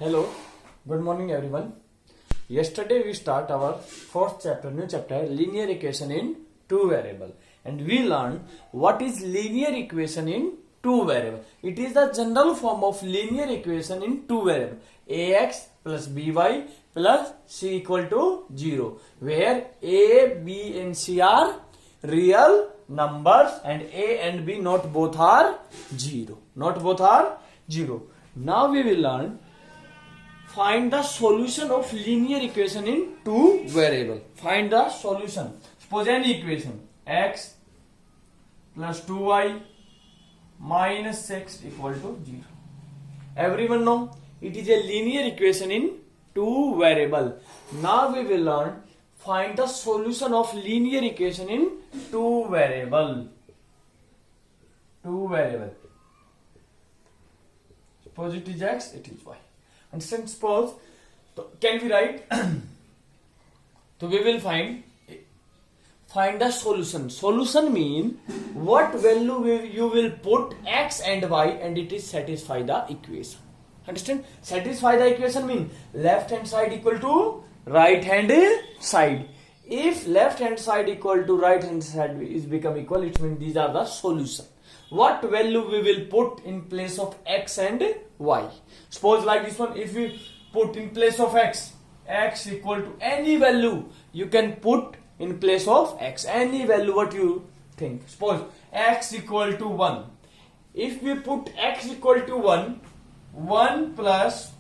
Hello, good morning everyone. Yesterday we start our fourth chapter, new chapter, linear equation in two variable, and we learned what is linear equation in two variable. It is the general form of linear equation in two variable, ax plus by plus c equal to 0, where a, b and c are real numbers and a and b not both are 0. Not both are 0. Now we will learn find the solution of linear equation in two variable. Find the solution. Suppose any equation x plus 2y minus 6 equal to 0. Everyone know it is a linear equation in two variable. Now we will learn find the solution of linear equation in two variable. Two variable. Suppose it is x, it is y. And since suppose, can we write? So we will find the solution. Solution mean what value you will put x and y and it is satisfy the equation. Understand? Satisfy the equation mean left hand side equal to right hand side. If left hand side equal to right hand side is become equal, it means these are the solution. What value we will put in place of x and y? Suppose like this one, if we put in place of x equal to any value, you can put in place of x any value what you think. Suppose x equal to 1. If we put x equal to 1 plus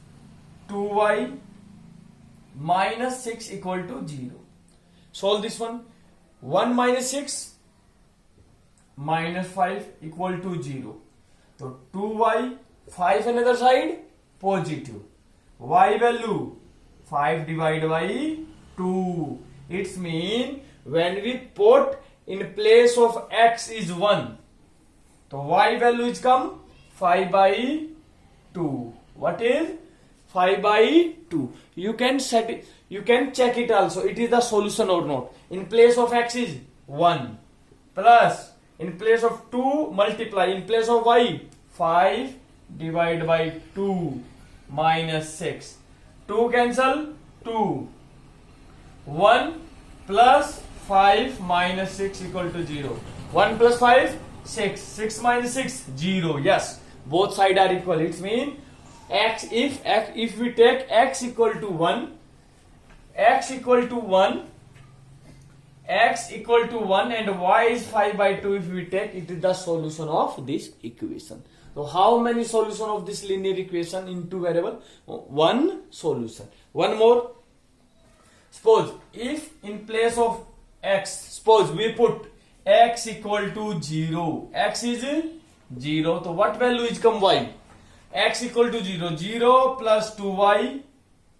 2y minus 6 equal to 0. Solve this one. 1 minus 6 minus 5 equal to 0. So 2y, 5 another side, positive. Y value 5 divided by 2. It means when we put in place of x is 1, so y value is come 5 by 2. What is 5 by 2? You can set it, you can check it also. It is the solution or not. In place of x is 1 plus in place of 2 multiply in place of y 5 divided by 2 minus 6. 2 cancel 2. 1 plus 5 minus 6 equal to 0. 1 plus 5 6. 6 minus 6 0. Yes, both sides are equal. It means x if we take x equal to 1 and y is 5 by 2, if we take it is the solution of this equation. So how many solution of this linear equation in two variable? One solution. One more. Suppose if in place of x, suppose we put x equal to 0. X is 0. So what value is come y? X equal to 0. 0 plus 2y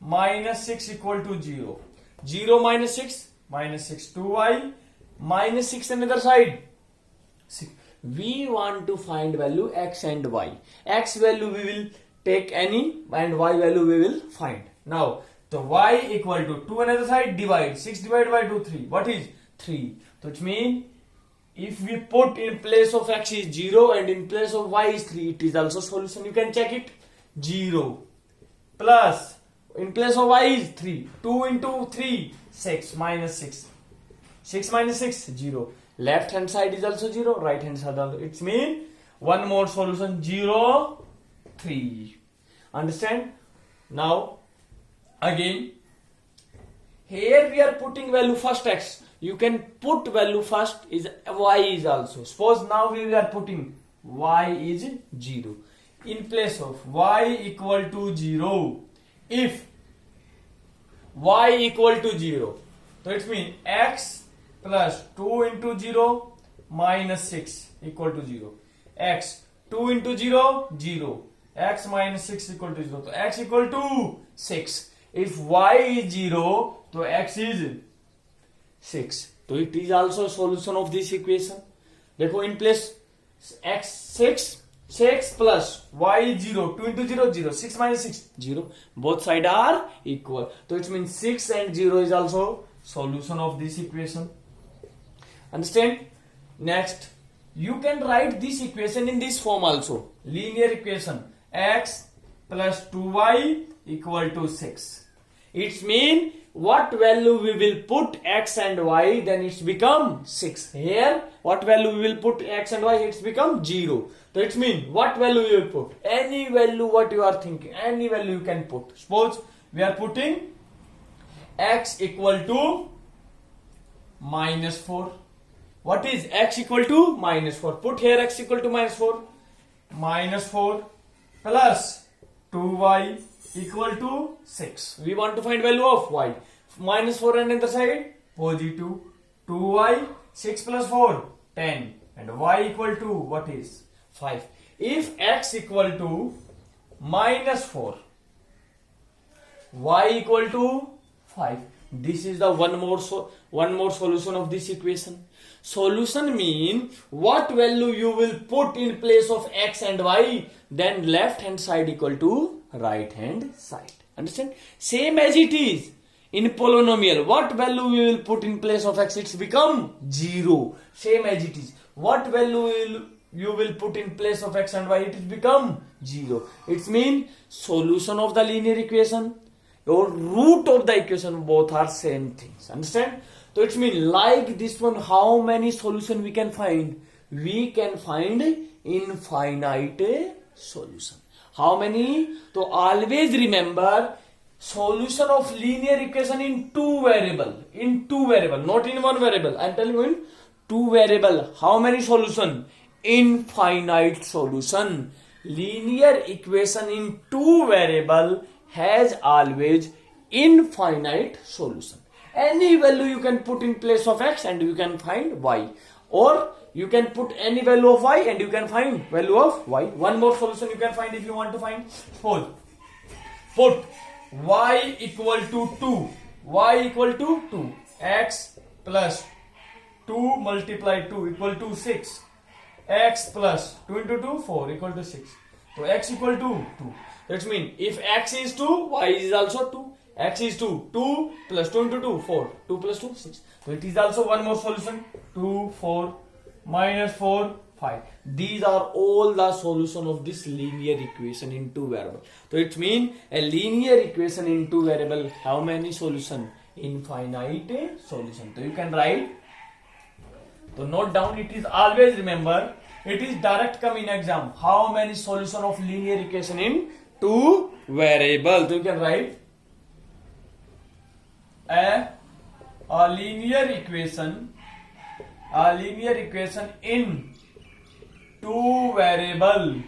minus 6 equal to 0. 0 minus 6 minus 6, 2y minus 6 another side. We want to find value x and y. X value we will take any and y value we will find. Now the y equal to 2 another side, divide 6 divided by 2 3. What is 3? So it means if we put in place of x is 0 and in place of y is 3, it is also solution. You can check it. 0 plus in place of y is 3. 2 into 3 6 minus 6. 6 minus 6 0. Left hand side is also 0. Right hand side also. It means one more solution 0 3. Understand? Now again here we are putting value first x. You can put value first is y is also. Suppose now we are putting y is 0. In place of y equal to 0. If y equal to 0, so it means x plus 2 into 0 minus 6 equal to 0. X 2 into 0 0. X minus 6 equal to 0. So x equal to 6. If y is 0, so x is 6. So it is also solution of this equation. देखो in place x 6 plus y is 0. 2 into 0 0. 6 minus 6 0. Both sides are equal. So it means 6 and 0 is also solution of this equation. Understand? Next, you can write this equation in this form also. Linear equation x plus 2y equal to 6. It's mean what value we will put x and y, then it's become 6. Here, what value we will put x and y, it's become 0. So it's mean what value you will put? Any value what you are thinking, any value you can put. Suppose we are putting x equal to minus 4. What is x equal to minus 4? Put here x equal to minus 4. Minus 4 plus 2y equal to 6. We want to find value of y. Minus 4 on the other side, positive. 2y, 6 plus 4, 10. And y equal to what is? 5. If x equal to minus 4, y equal to 5. This is the one more solution of this equation. Solution mean what value you will put in place of x and y, then left hand side equal to right hand side. Understand? Same as it is in polynomial. What value we will put in place of x? It's become 0. Same as it is. What value you will put in place of x and y? It is become 0. It's mean solution of the linear equation or root of the equation, both are same things. Understand? So it's mean like this one, how many solution we can find? We can find infinite solution. How many? So always remember solution of linear equation in two variable. In two variable, not in one variable. I am telling you in two variable. How many solution? Infinite solution. Linear equation in two variable has always infinite solution. Any value you can put in place of x and you can find y, or you can put any value of y and you can find value of y. One more solution you can find if you want to find. Suppose put y equal to 2, y equal to 2, x plus 2 multiply 2 equal to 6, x plus 2 into 2 4 equal to 6. So x equal to 2. That means if x is 2, y is also 2. X is 2. 2 plus 2 into 2, 4. 2 plus 2, 6. So it is also one more solution. 2, 4, minus 4, 5. These are all the solution of this linear equation in two variable. So it means a linear equation in two variable. How many solution? Infinite solution. So you can write. So note down. It is always remember. It is direct come in exam. How many solution of linear equation in two variable? So you can write a linear equation in two variables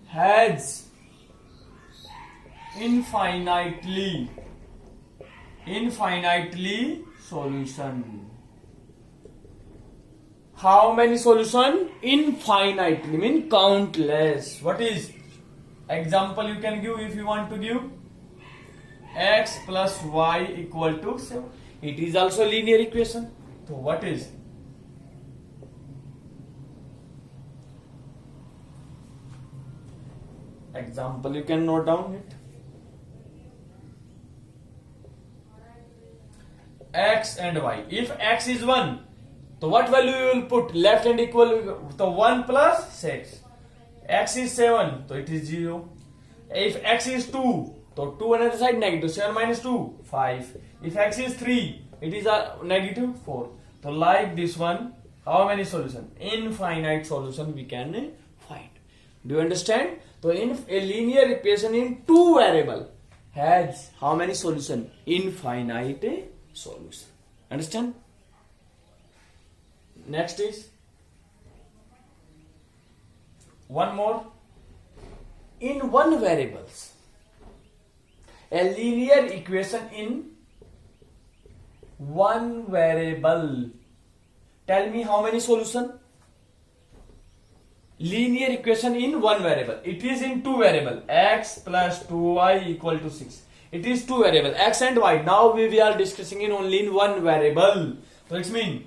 has infinitely solution. How many solution? Infinitely mean countless. What is example you can give if you want to give? X plus y equal to 7. It is also linear equation. So what is? Example you can note down it. X and y. If x is 1, so what value you will put? Left hand equal, so 1 plus 6. X is 7, so it is 0. If x is 2, so 2 on the other side negative. 7 minus 2, 5. If x is 3, it is a negative 4. So like this one, how many solution? Infinite solution we can find. Do you understand? So in a linear equation in two variable has how many solution? Infinite solution. Understand? Next is one more. In one variables, a linear equation in one variable. Tell me how many solution? Linear equation in one variable. It is in two variable. X plus 2y equal to 6. It is two variable. X and y. Now we are discussing in only in one variable. So it means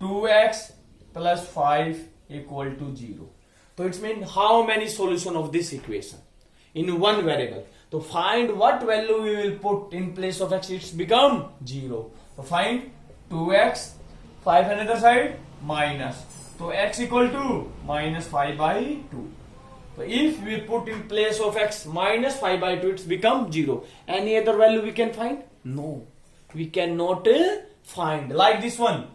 2x plus 5 equal to 0. So it means how many solution of this equation in one variable. To find what value we will put in place of x, it's become 0. So find 2x, 5 another side, minus. So x equal to minus 5 by 2. So if we put in place of x minus 5 by 2, it's become 0. Any other value we can find? No. We cannot find. Like this one.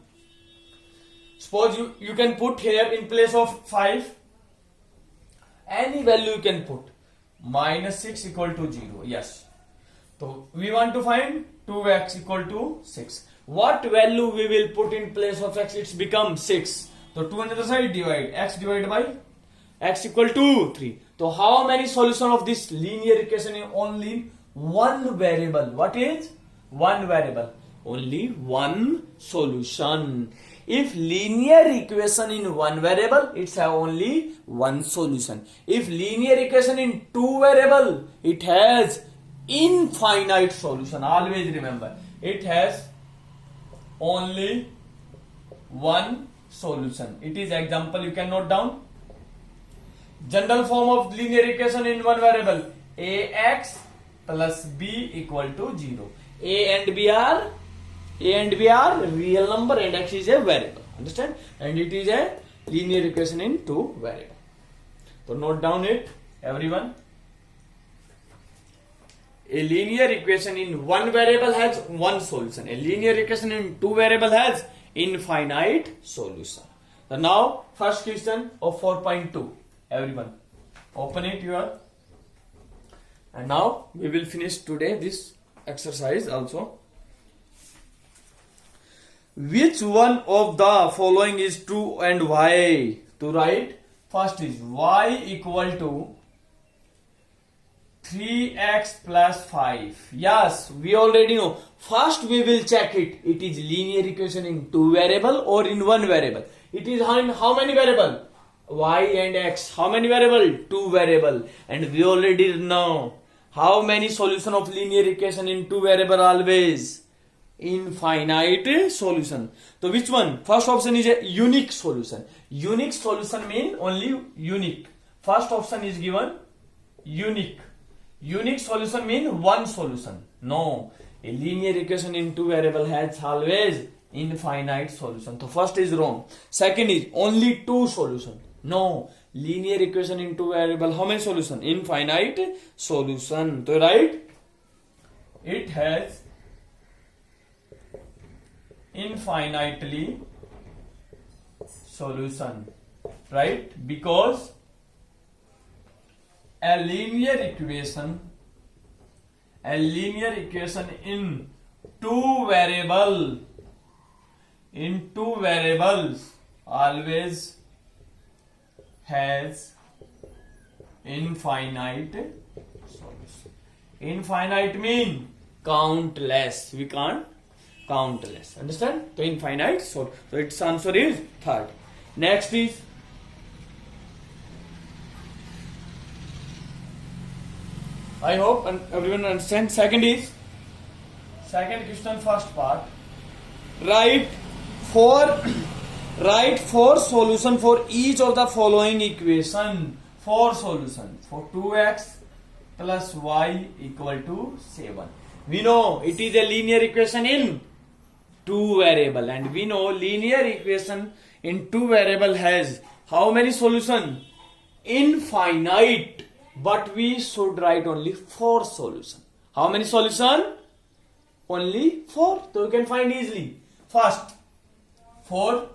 Suppose you can put here in place of 5. Any value you can put. Minus 6 equal to 0. Yes. So we want to find 2x equal to 6. What value we will put in place of x? It's become 6. So 2 on the other side, divide. X divided by x equal to 3. So how many solution of this linear equation in only one variable? What is one variable? Only one solution. If linear equation in one variable, it's have only one solution. If linear equation in two variable, it has infinite solution. Always remember, it has only one solution. It is example you can note down. General form of linear equation in one variable, ax plus b equal to 0. A and B are real number and x is a variable. Understand? And it is a linear equation in two variable. So note down it, everyone. A linear equation in one variable has one solution. A linear equation in two variable has infinite solution. So now first question of 4.2. Everyone, open it here. And now we will finish today this exercise also. Which one of the following is true and why? To write, first is y equal to 3x plus 5. Yes, we already know. First we will check it. It is linear equation in two variable or in one variable. It is in how many variable? Y and x. How many variable? Two variable. And we already know how many solution of linear equation in two variable always? Infinite solution. So which one? First option is a unique solution. Unique solution mean only unique. First option is given unique. Unique solution mean one solution. No. A linear equation in two variable has always infinite solution. So first is wrong. Second is only two solution. No. Linear equation in two variable, how many solution? Infinite solution. So right? It has infinitely solution. Right? Because a linear equation in two variables always has infinite solution. Infinite mean countless. We can't countless. Understand? So infinite. So its answer is third. Next is I hope everyone understands. Second question, first part. Write four solution for each of the following equation. Four solution for 2x plus y equal to 7. We know it is a linear equation in two variable, and we know linear equation in two variable has how many solution? Infinite. But we should write only four solution. How many solution? Only four. So you can find easily. First, for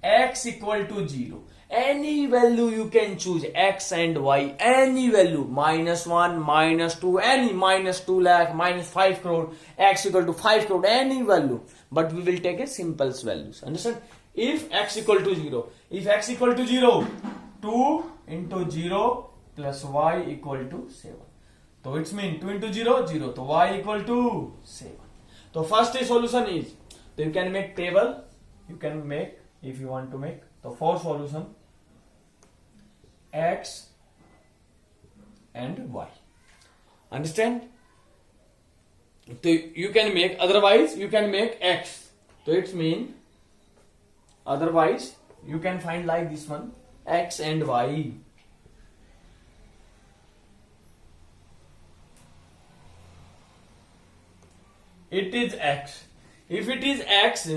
x equal to 0. Any value you can choose, x and y, any value, minus 1, minus 2, any minus 2 lakh, minus 5 crore, x equal to 5 crore, any value. But we will take a simple values. Understand? If x equal to 0, 2 into 0 plus y equal to 7. So it means 2 into 0, 0. So y equal to 7. So first solution is, so you can make table, you can make, if you want to make, the four solution, x and y. Understand? So you can make, otherwise you can make x. So it means, otherwise you can find like this one, x and y. It is x. If it is x,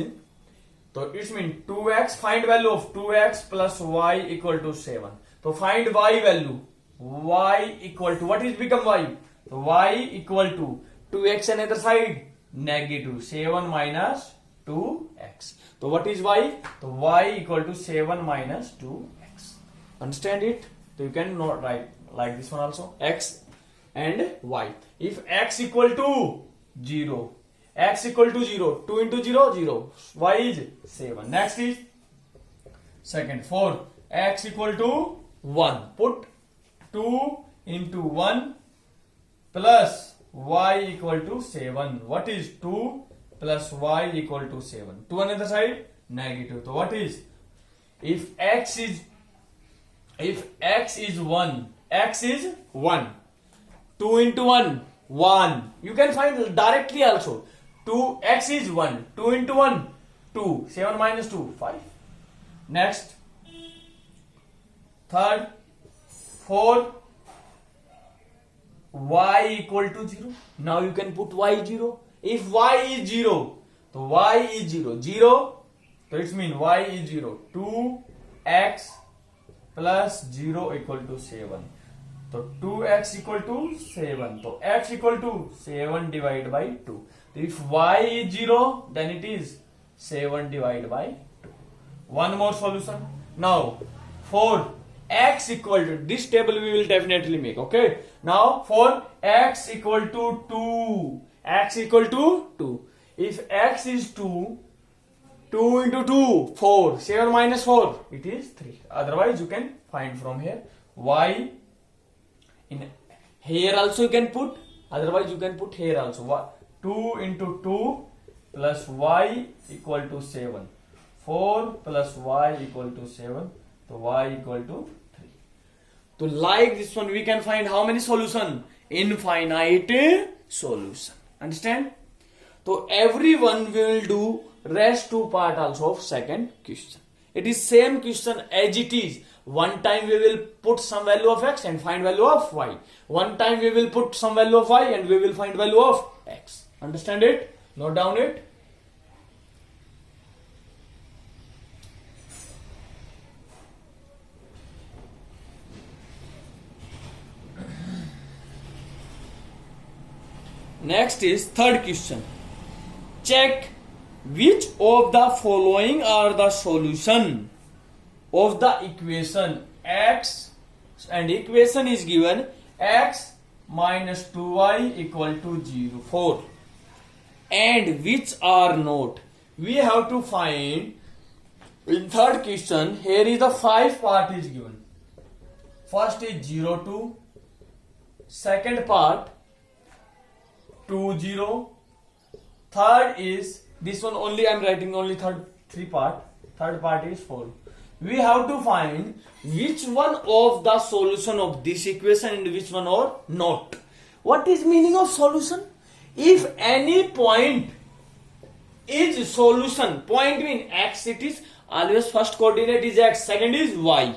so it means 2x, find value of 2x plus y equal to 7. तो find y value, y equal to what is become y, तो y equal to 2x another side negative 7 minus 2x, तो what is y, तो y equal to 7 minus 2x. Understand it? तो you can not write like this one also, x and y. If x equal to 0, x equal to 0, 2 into 0, 0, y is 7. Next is second, 4, x equal to 1. Put 2 into 1 plus y equal to 7. What is 2 plus y equal to 7? 2 on the other side, negative. So what is, if x is 1, x is 1, 2 into 1, 1. You can find directly also. 2x is 1, 2 into 1, 2, 7 minus 2, 5. Next, third, 4, y equal to 0. Now you can put y 0. If y is 0, so y is 0, 0, so it means y is 0. 2x plus 0 equal to 7. तो 2x equal to 7, तो x equal to 7 divided by 2. So if y is 0, then it is 7 divided by 2. One more solution. Now for x equal to, this table we will definitely make, okay? Now for x equal to 2, x equal to 2. If x is 2, 2 into 2, 4, 7 minus 4, it is 3. Otherwise you can find from here y. In here also you can put, otherwise you can put here also. 2 into 2 plus y equal to 7. 4 plus y equal to 7. So y equal to 3. So like this one we can find how many solution? Infinite solution. Understand? So everyone will do rest 2 part also of second question. It is same question as it is. One time we will put some value of x and find value of y. One time we will put some value of y and we will find value of x. Understand it? Note down it. Next is third question. Check which of the following are the solution of the equation x, and equation is given x minus 2y equal to 0, 4, and which are not. We have to find in third question. Here is the 5 part is given. First is 0 2, second part 2 0, third is this one only. I am writing only third 3 part. Third part is 4. We have to find which one of the solution of this equation and which one or not. What is meaning of solution? If any point is solution, point mean x, it is always first coordinate is x, second is y.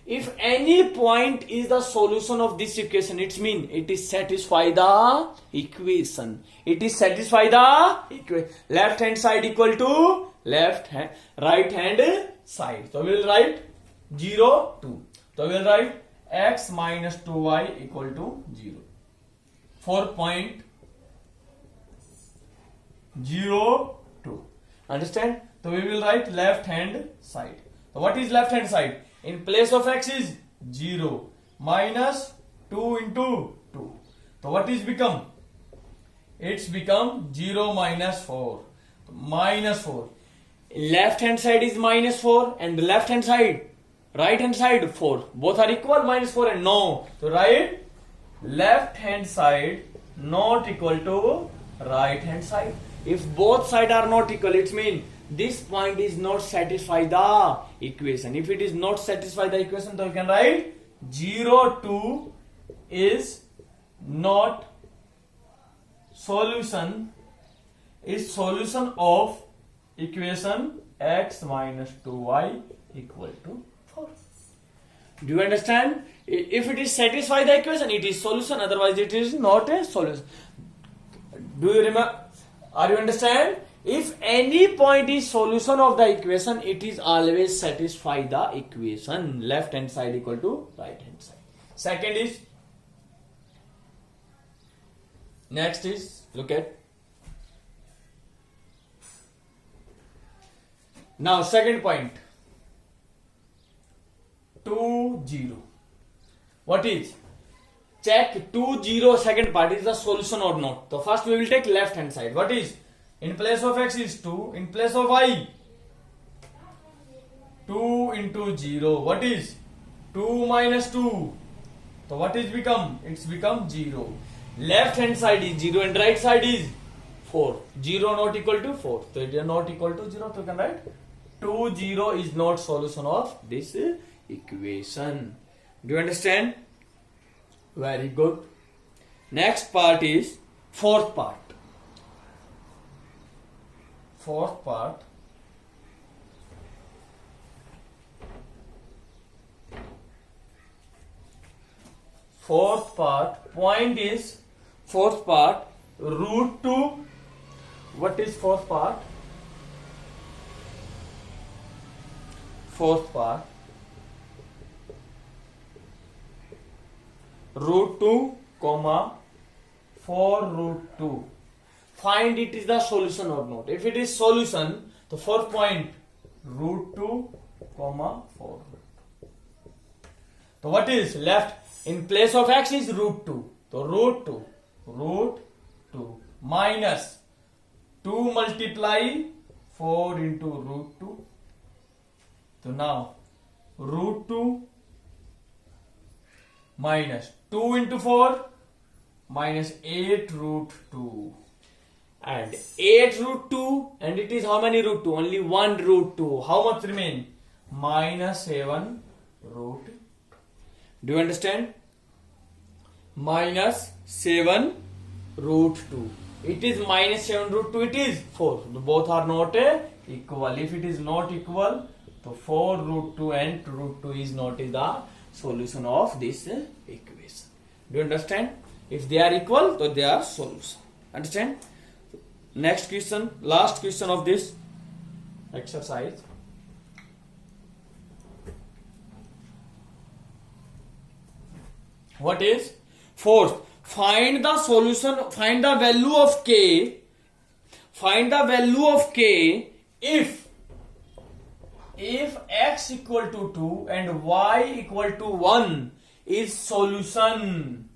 If any point is the solution of this equation, it means it is satisfy the equation. It is satisfy the equation. Left hand side equal to left hand, right hand side. So we will write 0 2. So we will write x minus 2y equal to 0. 4.02. Understand? So we will write left hand side. So what is left hand side? In place of x is 0 minus 2 into 2. So what is become? It's become 0 minus 4. Minus 4. Left hand side is minus 4 and the left hand side, right hand side 4. Both are equal, minus 4 and no. So write left hand side not equal to right hand side. If both sides are not equal, it means this point is not satisfy the equation. If it is not satisfy the equation, then you can write 0 2 is not solution, is solution of equation x minus 2y equal to 4. Do you understand? If it is satisfy the equation, it is solution, otherwise it is not a solution. Do you remember? Are you understand? If any point is solution of the equation, it is always satisfy the equation. Left hand side equal to right hand side. Second is, next is, look at. Now second point. 2, 0. What is? Check 2, 0 second part is the solution or not. So first we will take left hand side. What is? In place of x is 2. In place of y, 2 into 0. What is? 2 minus 2. So what is become? It's become 0. Left hand side is 0 and right side is 4. 0 not equal to 4. So it is not equal to 0. So you can write 2, 0 is not solution of this equation. Do you understand? Very good. Next part is fourth part. Fourth part. Fourth part. Point is fourth part. Root 2. What is fourth part? Fourth part. Root 2, comma 4 root 2. Find it is the solution or not. If it is solution, the fourth point root 2, comma 4 root 2. So what is left? In place of x is root 2. So root 2 minus 2 multiply 4 into root 2. So now root 2 minus 2 into 4 minus 8 root 2 and 8 root 2, and it is how many root 2? Only 1 root 2. How much remain? Minus 7 root 2. Do you understand? Minus 7 root 2. It is minus 7 root 2. It is 4. Both are not equal. If it is not equal, so 4 root 2 and root 2 is not the solution of this equation. Do you understand? If they are equal, so they are solution. Understand? Next question, last question of this exercise. What is? Fourth, find the solution, find the value of k. Find the value of k if x equal to 2 and y equal to 1 is solution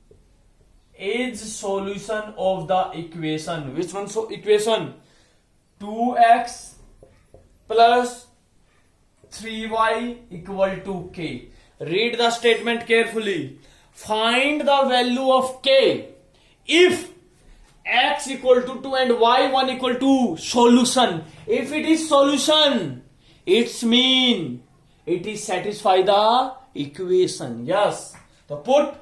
of the equation. Which one? So equation 2x plus 3y equal to k. Read the statement carefully. Find the value of k if x equal to 2 and y 1 equal to solution. If it is solution, it's mean it is satisfy the equation. Yes. So put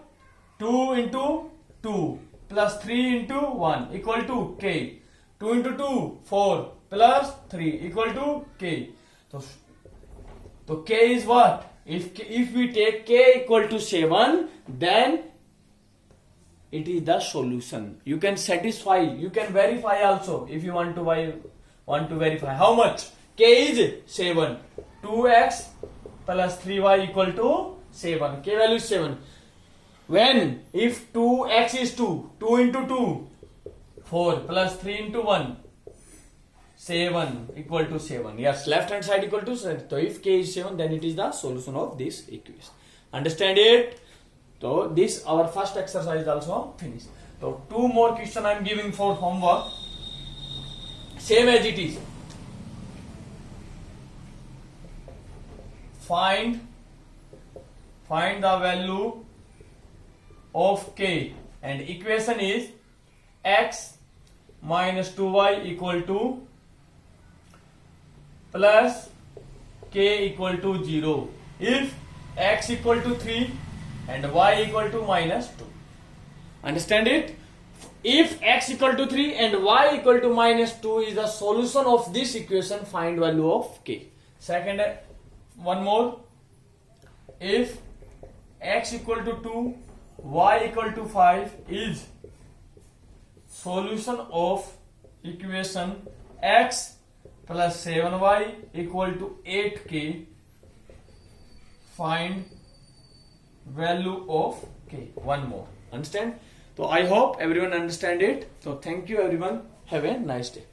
2 into 2 plus 3 into 1 equal to k. 2 into 2, 4 plus 3 equal to k. So k is what? If we take k equal to 7, then it is the solution. You can satisfy, you can verify also if you want to verify. How much? K is 7. 2x plus 3y equal to 7. K value is 7. When? If 2x is 2. 2 into 2. 4 plus 3 into 1. 7 equal to 7. Yes, left hand side equal to 7. So if k is 7, then it is the solution of this equation. Understand it? So this our first exercise also finished. So 2 more question I am giving for homework. Same as it is. Find the value of k, and equation is x minus 2y equal to plus k equal to 0 if x equal to 3 and y equal to minus 2. Understand it? If x equal to 3 and y equal to minus 2 is the solution of this equation, find value of k. Second, one more. If x equal to 2, y equal to 5 is solution of equation x plus 7y equal to 8k. Find value of k. One more. Understand? So I hope everyone understand it. So thank you everyone. Have a nice day.